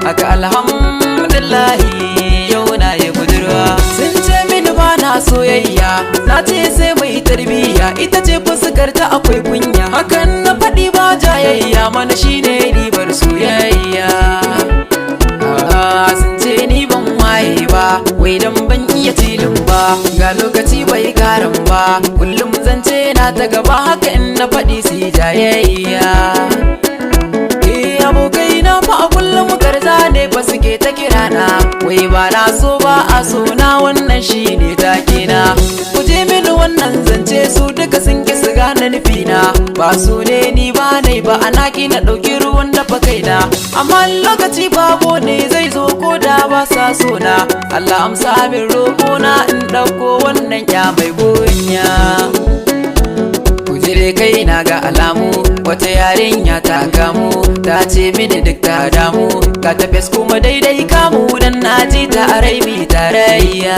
aka alhamdulillahi yau na yi budurwa. Sun ce mini ba na soyayya, na ce sai mai tarbiyya, ita ce fuskar ta akwai kunya, hakan na faɗi ba jayayya, mana shine ribar soyayya. Sun ce ni ban waye ba, wai dan ban iya tilin ba, ga lokaci bai karan ba, kullum zance na ta gaba, haka in na faɗi su jayayya. Abokai na fa a kullum garza ne ba suke ta kirana, wai ba na so ba a so na, wannan shine take na. Ku je mini wannan zance, su duka sun ki su gane nufina, ba so ne ni ba nai ba, ana ki na ɗauki ruwan dafa kaina, amma lokaci babo ne zai zo ko da ba sa so na. Allah amsa min roƙo na, in ɗauko wannan ya mai gonya. Kujire kai na ga alamu, wata yarinya ta gamu, ta ce mini duk ta damu, ka ta fes kuma daidai kamu, dan na ji ta a rai mi tarayya.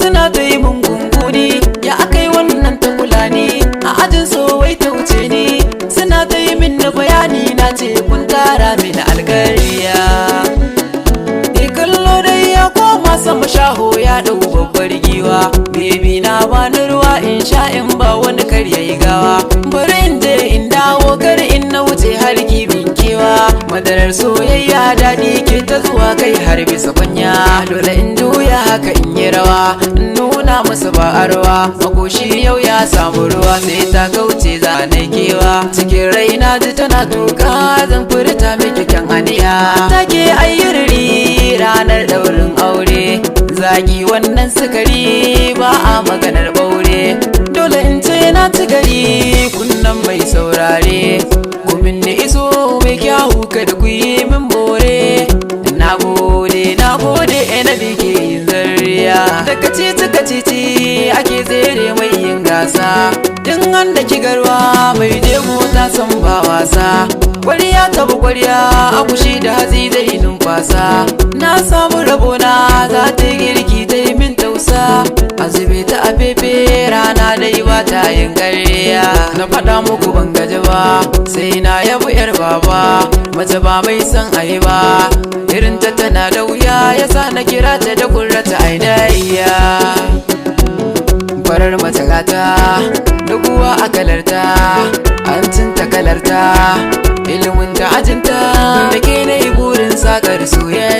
Suna ta yi mun gunguni, ya akai wannan ta kula ni, a ajin so wai ta wuce ni, suna ta yi min na bayani, na ce kun tara mini alkariya. Kallo dai ya koma sama, shaho ya dau babbar giwa, baby na bani ruwa in sha, in ba wani kar yayi gawa, bari in je in dawo kar in na wuce har kibin kewa. Madarar soyayya daɗi ke ta zuwa kai har bisa kwanya, dole in juya haka in yi rawa, in nuna musu ba arwa, makoshi yau ya samu ruwa, sai ta kauce zanai kewa. Cikin rai na ji tana tuka, zan furta miki kyan aniya, take ayyurri ranar daurin aure, zaki wannan sukari ba a maganar ɓaure, dole in ce na ci gari kunnan mai saurare, kumin ni iso mai kyawu kada ku yi min bore. Na gode na bike yin zarriya, daga kacici ake tsere mai yin gasa, in an da garwa mai jego ta san ba wasa, ƙwarya ta bu ƙwarya a kushi da hatsi zai numfasa, na samu rabona za ta yi girki ta yi min tausa, a zube ta a fefe rana dai ba ta yin ƙarya. Na faɗa muku ban gaji ba, sai na yabu yar baba, mace ba mai son ayi ba, irin ta tana da wuya, yasa na kira ta da kurrata ainiya. Farar mace gata, doguwa a kalarta, hancinta kalarta, ilimin ta ajinta, da ke na yi burin sakar soyayya.